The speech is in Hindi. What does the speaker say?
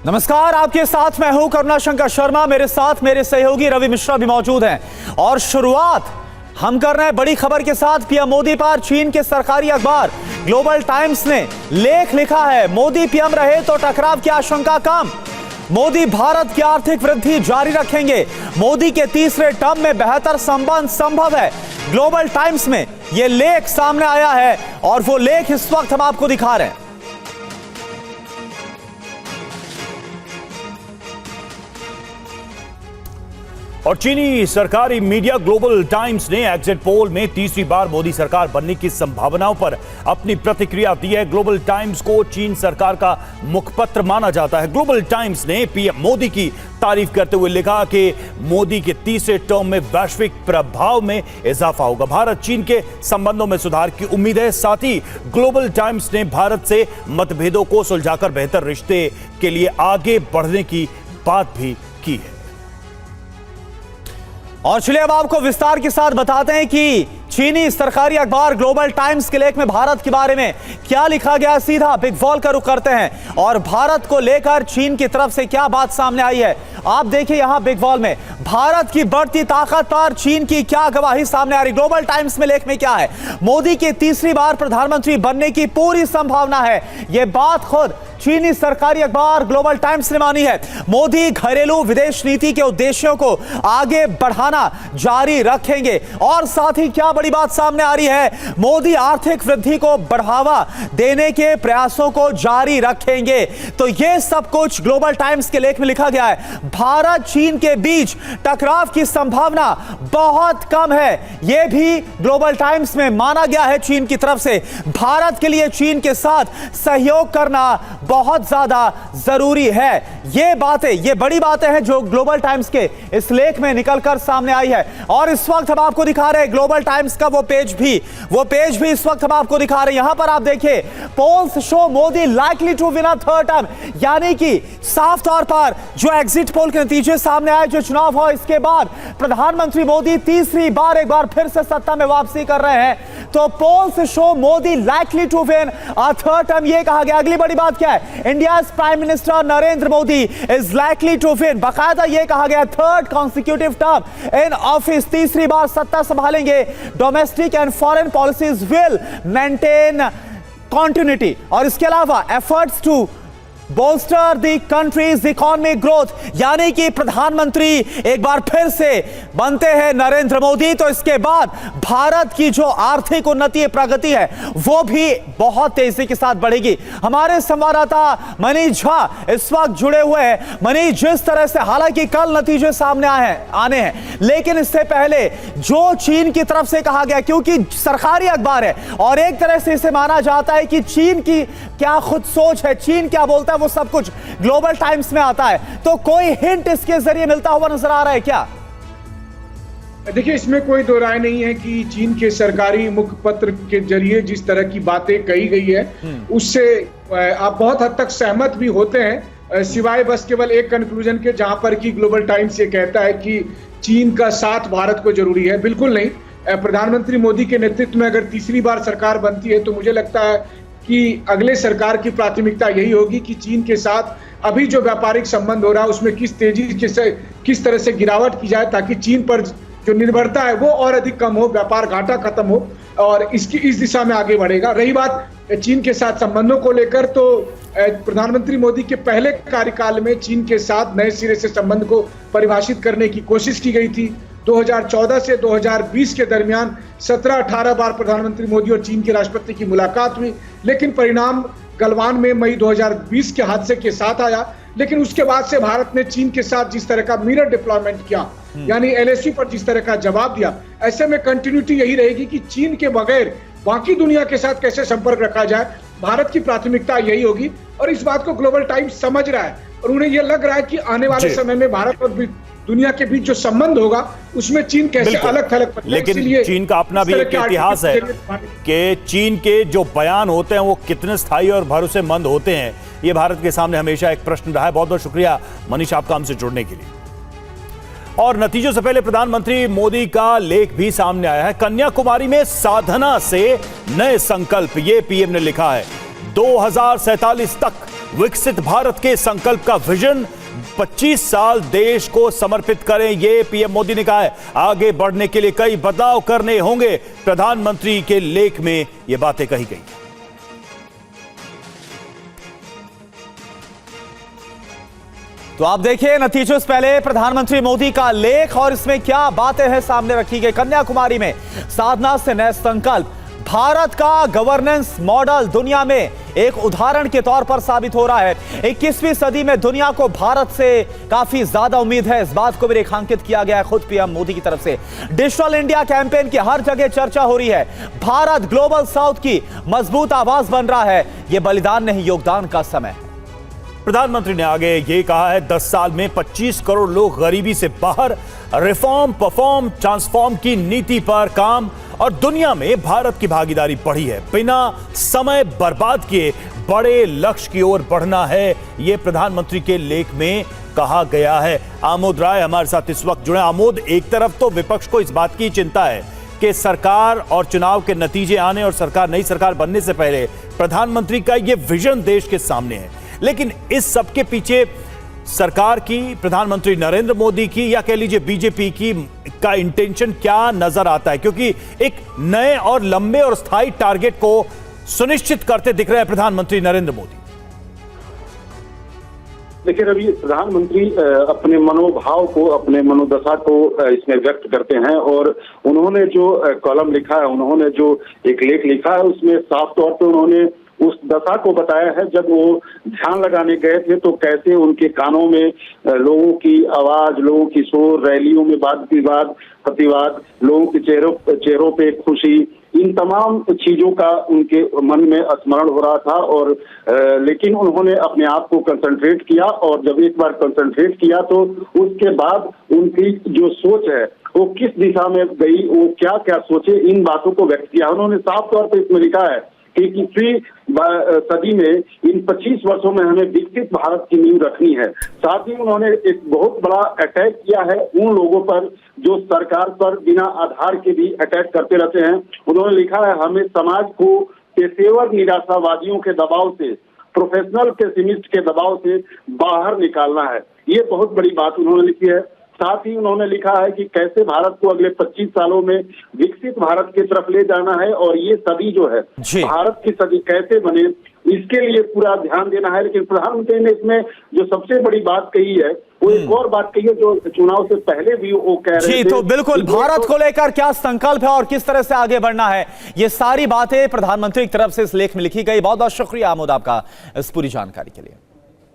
नमस्कार, आपके साथ मैं हूं करुणा शंकर शर्मा। मेरे साथ मेरे सहयोगी रवि मिश्रा भी मौजूद हैं और शुरुआत हम कर रहे हैं बड़ी खबर के साथ। पीएम मोदी पर चीन के सरकारी अखबार ग्लोबल टाइम्स ने लेख लिखा है, मोदी पीएम रहे तो टकराव की आशंका कम, मोदी भारत की आर्थिक वृद्धि जारी रखेंगे, मोदी के तीसरे टर्म में बेहतर संबंध संभव है। ग्लोबल टाइम्स में यह लेख सामने आया है और वो लेख इस वक्त हम आपको दिखा रहे हैं। और चीनी सरकारी मीडिया ग्लोबल टाइम्स ने एग्जिट पोल में तीसरी बार मोदी सरकार बनने की संभावनाओं पर अपनी प्रतिक्रिया दी है। ग्लोबल टाइम्स को चीन सरकार का मुखपत्र माना जाता है। ग्लोबल टाइम्स ने पीएम मोदी की तारीफ करते हुए लिखा कि मोदी के तीसरे टर्म में वैश्विक प्रभाव में इजाफा होगा, भारत चीन के संबंधों में सुधार की उम्मीद है। साथ ही ग्लोबल टाइम्स ने भारत से मतभेदों को सुलझाकर बेहतर रिश्ते के लिए आगे बढ़ने की बात भी की है। और चलिए अब आपको विस्तार के साथ बताते हैं कि चीनी सरकारी अखबार ग्लोबल टाइम्स के लेख में भारत के बारे में क्या लिखा गया। सीधा बिग वॉल का रुख करते हैं और भारत को लेकर चीन की तरफ से क्या बात सामने आई है आप देखिए यहां बिग वॉल में। भारत की बढ़ती ताकत पर चीन की क्या गवाही सामने आ रही। ग्लोबल टाइम्स में लेख में क्या है, मोदी के तीसरी बार प्रधानमंत्री बनने की पूरी संभावना है। यह बात खुद चीनी सरकारी अखबार ग्लोबल टाइम्स ने मानी है। मोदी घरेलू विदेश नीति के उद्देश्यों को आगे बढ़ाना जारी रखेंगे और साथ ही क्या बड़ी बात सामने आ रही है, मोदी आर्थिक वृद्धि को बढ़ावा देने के प्रयासों को जारी रखेंगे। तो यह सब कुछ ग्लोबल टाइम्स के लेख में लिखा गया है। भारत चीन के बीच टकराव की संभावना बहुत कम है, यह भी ग्लोबल टाइम्स में माना गया है। चीन की तरफ से भारत के लिए चीन के साथ सहयोग करना बहुत ज्यादा जरूरी है। ये बातें, ये बड़ी बातें हैं जो ग्लोबल टाइम्स के इस लेख में निकलकर सामने आई है। और इस वक्त हम आपको दिखा रहे हैं ग्लोबल टाइम्स का वो पेज भी इस वक्त हम आपको दिखा रहे हैं। यहां पर आप देखिए, polls show Modi likely to win a third term, यानी कि साफ तौर पर जो एग्जिट पोल के नतीजे सामने आए, जो चुनाव हो इसके बाद प्रधानमंत्री मोदी तीसरी बार एक बार फिर से सत्ता में वापसी कर रहे हैं। तो polls show Modi likely to win a third term, यह कहा गया। अगली बड़ी बात क्या है, India's prime minister Narendra Modi is likely to win, बाकायदा यह कहा गया, third consecutive term in office, तीसरी बार सत्ता संभालेंगे। Domestic and foreign policies will maintain continuity. और इसके अलावा efforts to bolster the country's economic growth, यानी कि प्रधानमंत्री एक बार फिर से बनते हैं नरेंद्र मोदी, तो इसके बाद भारत की जो आर्थिक उन्नति प्रगति है वो भी बहुत तेजी के साथ बढ़ेगी। हमारे संवाददाता मनीष झा इस वक्त जुड़े हुए हैं। मनीष, जिस तरह से हालांकि कल नतीजे सामने आने हैं, लेकिन इससे पहले जो चीन की तरफ से कहा गया, क्योंकि सरकारी अखबार है और एक तरह से इसे माना जाता है कि चीन की क्या खुद सोच है, चीन क्या बोलता है, वो सब कुछ ग्लोबल टाइम्स में आता है। तो कोई हिंट इसके जरिए मिलता हुआ नजर आ रहा है क्या? देखिए, इसमें कोई दो राय नहीं है कि चीन के सरकारी मुखपत्र के जरिए जिस तरह की बातें कही गई है उससे आप बहुत हद तक सहमत भी होते हैं, सिवाय बस केवल एक कंक्लूजन के, जहां पर कि ग्लोबल टाइम्स ये कहता है कि चीन का साथ भारत को जरूरी है। बिल्कुल नहीं। प्रधानमंत्री मोदी के नेतृत्व में अगर तीसरी बार सरकार बनती है तो मुझे लगता है कि अगले सरकार की प्राथमिकता यही होगी कि चीन के साथ अभी जो व्यापारिक संबंध हो रहा है उसमें किस तेजी से किस तरह से गिरावट की जाए, ताकि चीन पर जो निर्भरता है वो और अधिक कम हो, व्यापार घाटा खत्म हो, और इस दिशा में आगे बढ़ेगा। रही बात चीन के साथ संबंधों को लेकर, तो प्रधानमंत्री मोदी के पहले कार्यकाल में चीन के साथ नए सिरे से संबंध को परिभाषित करने की कोशिश की गई थी। 2014 से 2020 के दरमियान 17-18 बार प्रधानमंत्री मोदी और चीन के राष्ट्रपति की मुलाकात हुई, लेकिन परिणाम गलवान में मई 2020 के हादसे के साथ आया। लेकिन उसके बाद से भारत ने चीन के साथ जिस तरह का मिरर डिप्लॉयमेंट किया, यानी एलएसी पर जिस तरह का जवाब दिया, ऐसे में कंटिन्यूटी यही रहेगी कि चीन के बगैर बाकी दुनिया के साथ कैसे संपर्क रखा जाए, भारत की प्राथमिकता यही होगी। और इस बात को ग्लोबल टाइम्स समझ रहा है और उन्हें यह लग रहा है कि आने वाले समय में भारत और दुनिया के बीच जो संबंध होगा उसमें चीन कैसे अलग थलग, लेकिन चीन का अपना भी एक इतिहास है कि चीन के जो बयान होते हैं वो कितने स्थायी और भरोसेमंद होते हैं। ये भारत के सामने हमेशा एक प्रश्न रहा है। बहुत बहुत शुक्रिया मनीष आपका हमसे जुड़ने के लिए। और नतीजों से पहले प्रधानमंत्री मोदी का लेख भी सामने आया है। कन्याकुमारी में साधना से नए संकल्प, ये पीएम ने लिखा है। 2047 तक विकसित भारत के संकल्प का विजन 25 साल देश को समर्पित करें, ये पीएम मोदी ने कहा है। आगे बढ़ने के लिए कई बदलाव करने होंगे, प्रधानमंत्री के लेख में ये बातें कही गई। तो आप देखिए नतीजों से पहले प्रधानमंत्री मोदी का लेख और इसमें क्या बातें हैं सामने रखी गई। कन्याकुमारी में साधना से नए संकल्प, भारत का गवर्नेंस मॉडल दुनिया में एक उदाहरण के तौर पर साबित हो रहा है। 21वीं सदी में दुनिया को भारत से काफी ज्यादा उम्मीद है, इस बात को भी रेखांकित किया गया है खुद पीएम मोदी की तरफ से। डिजिटल इंडिया कैंपेन की हर जगह चर्चा हो रही है। भारत ग्लोबल साउथ की मजबूत आवाज बन रहा है। यह बलिदान नहीं, योगदान का समय है। प्रधानमंत्री ने आगे ये कहा है, 10 साल में 25 करोड़ लोग गरीबी से बाहर, रिफॉर्म, परफॉर्म, ट्रांसफॉर्म की नीति पर काम और दुनिया में भारत की भागीदारी बढ़ी है। बिना समय बर्बाद किए बड़े लक्ष्य की ओर बढ़ना है, यह प्रधानमंत्री के लेख में कहा गया है। आमोद राय हमारे साथ इस वक्त जुड़े। आमोद, एक तरफ तो विपक्ष को इस बात की चिंता है कि सरकार और चुनाव के नतीजे आने और नई सरकार बनने से पहले प्रधानमंत्री का यह विजन देश के सामने है, लेकिन इस सब के पीछे सरकार की, प्रधानमंत्री नरेंद्र मोदी की या कह लीजिए बीजेपी की का इंटेंशन क्या नजर आता है? क्योंकि एक नए और लंबे और स्थायी टारगेट को सुनिश्चित करते दिख रहे हैं प्रधानमंत्री नरेंद्र मोदी। देखिए रवि, प्रधानमंत्री अपने मनोभाव को, अपने मनोदशा को इसमें व्यक्त करते हैं और उन्होंने जो कॉलम लिखा है, उन्होंने जो एक लेख लिखा है, उसमें साफ तौर पर उन्होंने उस दशा को बताया है जब वो ध्यान लगाने गए थे तो कैसे उनके कानों में लोगों की आवाज, लोगों की शोर, रैलियों में वाद विवाद, प्रतिवाद, लोगों के चेहरों पे खुशी, इन तमाम चीजों का उनके मन में स्मरण हो रहा था। और लेकिन उन्होंने अपने आप को कंसंट्रेट किया और जब एक बार कंसंट्रेट किया तो उसके बाद उनकी जो सोच है वो किस दिशा में गई, वो क्या क्या सोचे, इन बातों को व्यक्त किया। उन्होंने साफ तौर पर इसमें लिखा है कि 21वीं सदी में इन 25 वर्षों में हमें विकसित भारत की नींव रखनी है। साथ ही उन्होंने एक बहुत बड़ा अटैक किया है उन लोगों पर जो सरकार पर बिना आधार के भी अटैक करते रहते हैं। उन्होंने लिखा है, हमें समाज को पेशेवर निराशावादियों के दबाव से, प्रोफेशनल पेसिमिस्ट के दबाव से बाहर निकालना है। ये बहुत बड़ी बात उन्होंने लिखी है। साथ ही उन्होंने लिखा है कि कैसे भारत को अगले 25 सालों में विकसित भारत की तरफ ले जाना है और ये सदी जो है भारत की सदी कैसे बने, इसके लिए पूरा ध्यान देना है। लेकिन प्रधानमंत्री ने इसमें जो सबसे बड़ी बात कही है वो एक और बात कही है जो चुनाव से पहले भी वो कह रहे थे। जी, तो बिल्कुल भारत को लेकर क्या संकल्प है और किस तरह से आगे बढ़ना है, ये सारी बातें प्रधानमंत्री की तरफ से इस लेख में लिखी गई। बहुत बहुत शुक्रिया आमोद आपका इस पूरी जानकारी के लिए।